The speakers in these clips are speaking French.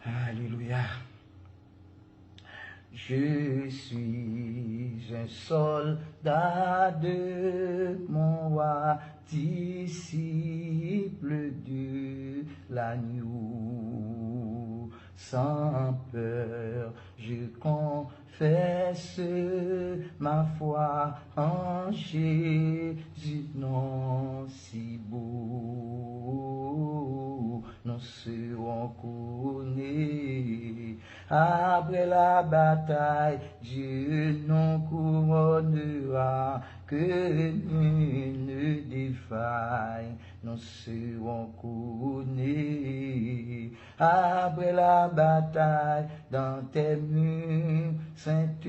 Alléluia. Je suis un soldat de mon roi, disciple de l'agneau. Sans peur, je confesse ma foi en Jésus, non si beau. Nous serons couronnés après la bataille. Dieu nous couronnera, que nul ne défaille. Nous serons couronnés après la bataille, dans tes murs, Sainte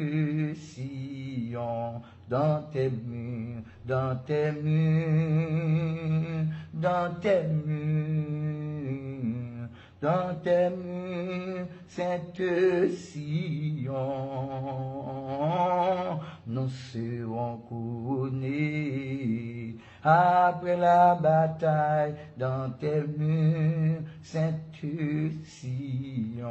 Sion, dans tes murs, dans tes murs, dans tes murs, dans tes murs, Sainte Sion, nous serons couronnés après la bataille, dans tes murs, Sainte Sion.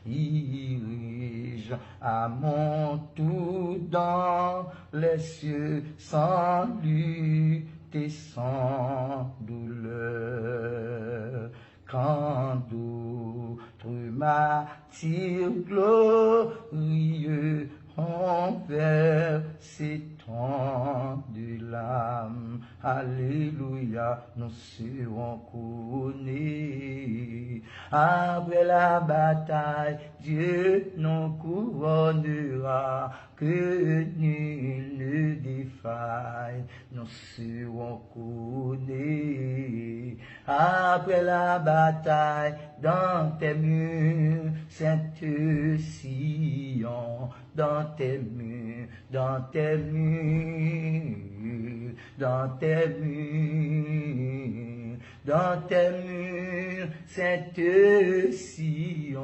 Irige à mon tour dans les cieux, sans lutte et sans douleur. Quand d'autres martyrs glorieux ont versé tant de larmes, alléluia, nous serons couronnés. Après la bataille, Dieu nous couronnera, que nul ne défaille, nous serons couronnés. Après la bataille, dans tes murs, Sainte Sion, dans tes murs, dans tes murs, dans tes murs, dans tes murs, Sainte Sion,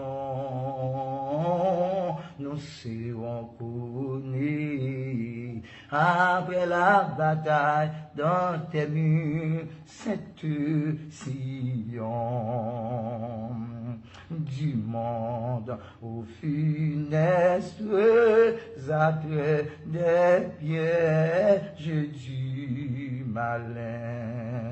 nous serons couronnés. Après la bataille, dans tes murs, Sainte Sion, du monde aux funestes attraits des pièges du malin.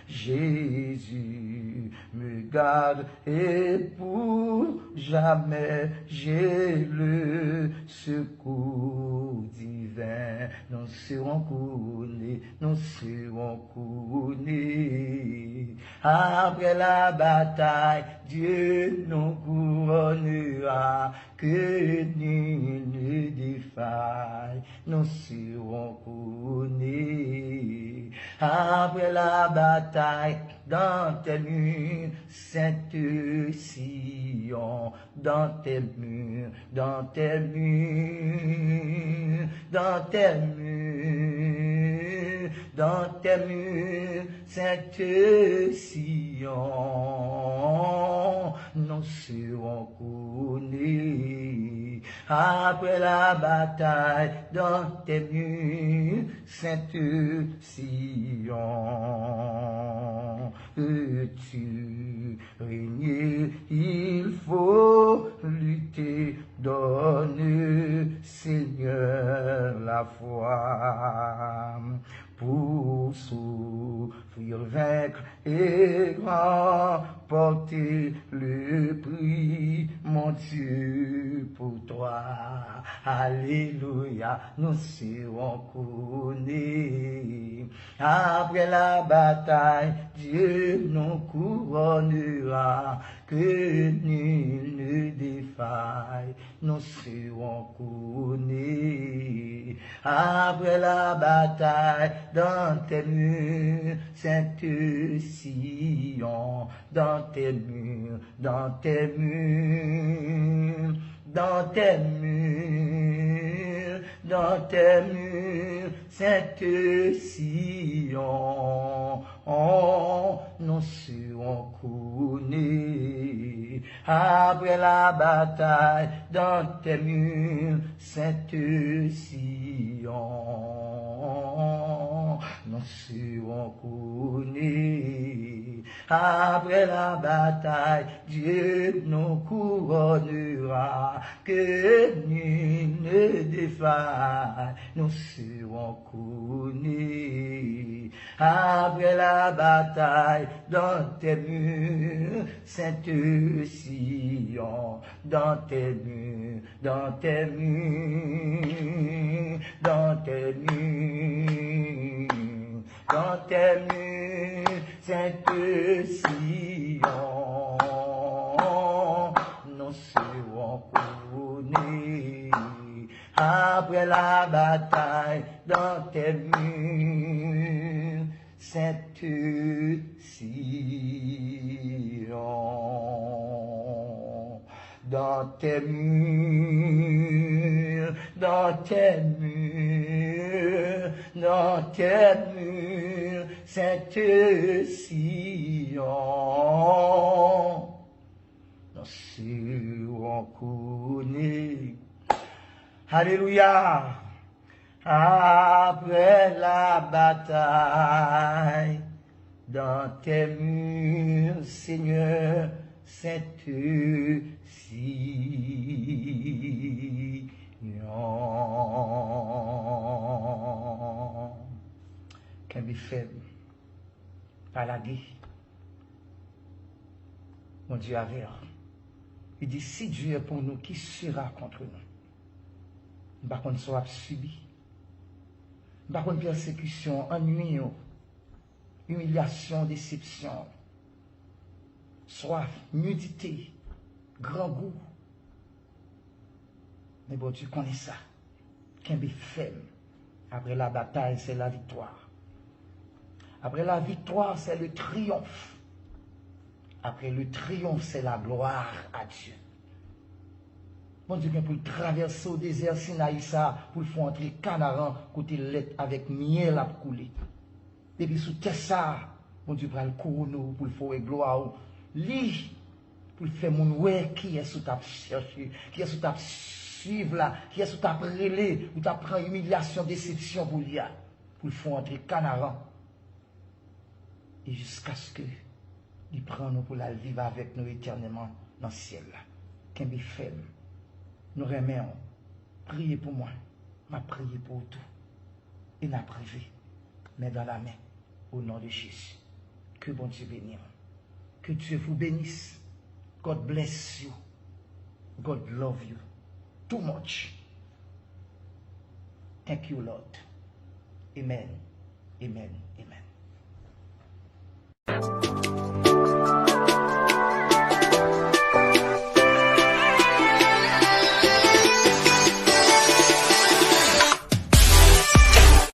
Jésus me garde et pour jamais j'ai le secours divin. Nous serons couronnés, nous serons couronnés. Après la bataille, Dieu nous couronnera, que nul ne défaille. Nous serons couronnés. Après la bataille, dans tes murs, Sainte Sion, dans tes murs, dans tes murs, dans tes murs, dans tes murs, Sainte Sion, nous serons couronnés. Après la bataille, dans tes murs, Sainte Sion, veux-tu régner, il faut lutter, donne Seigneur la foi, pour souffrir, vaincre et remporter le prix, mon Dieu, pour toi. Alléluia, nous serons couronnés. Après la bataille, Dieu nous couronnera, que nul ne défaille, nous serons couronnés. Après la bataille, dans tes murs, Sainte Sion, dans tes murs, dans tes murs, dans tes murs, dans tes murs, Sainte Sion, nous serons couronnés. Après la bataille, dans tes murs, Sainte Sion, nous serons couronnés. Après la bataille, Dieu nous couronnera, que nul ne défaille, nous serons couronnés. Après la bataille, dans tes murs, Sainte Sion, dans tes murs, dans tes murs, dans tes murs, dans tes murs, Sainte Sion, nous serons couronnés. Après la bataille, dans tes murs, Sainte Sion, dans tes murs, dans tes murs, dans tes murs, Sainte Sion, nous serons couronnés. Alléluia. Après la bataille, dans tes murs, Seigneur, Sainte Sion. Qu'un be faible, pas la guerre. Mon Dieu avait. Il dit, si Dieu est pour nous, qui sera contre nous? Par contre, soit subi. Par contre, persécution, ennui, humiliation, déception, soif, nudité, grand goût. Mais bon, tu connais ça. Qu'un be faible. Après la bataille, c'est la victoire. Après la victoire, c'est le triomphe. Après le triomphe, c'est la gloire à Dieu. Bon Dieu, pour traverser au désert Sinaï, pour le faire entrer Canaan, côté lettre avec miel à couler. Et puis sous ça, bon Dieu, pour le couronner, pour le faire gloire. Lui, pour le faire mon ouais, qui est sous ta chercher, qui est sous ta suivre là, qui est sous ta relais, ou ta prend humiliation, déception pour lui, pour le faire entrer Canaan. Et jusqu'à ce que il prend nous pour la vivre avec nous éternellement dans le ciel là. Qu'un be faible. Nous remercions. Priez pour moi. M'a prié pour tout. Et n'a privé. Mais dans la main. Au nom de Jésus. Que bon Dieu bénisse. Que Dieu vous bénisse. God bless you. God love you. Too much. Thank you, Lord. Amen. Amen. Amen.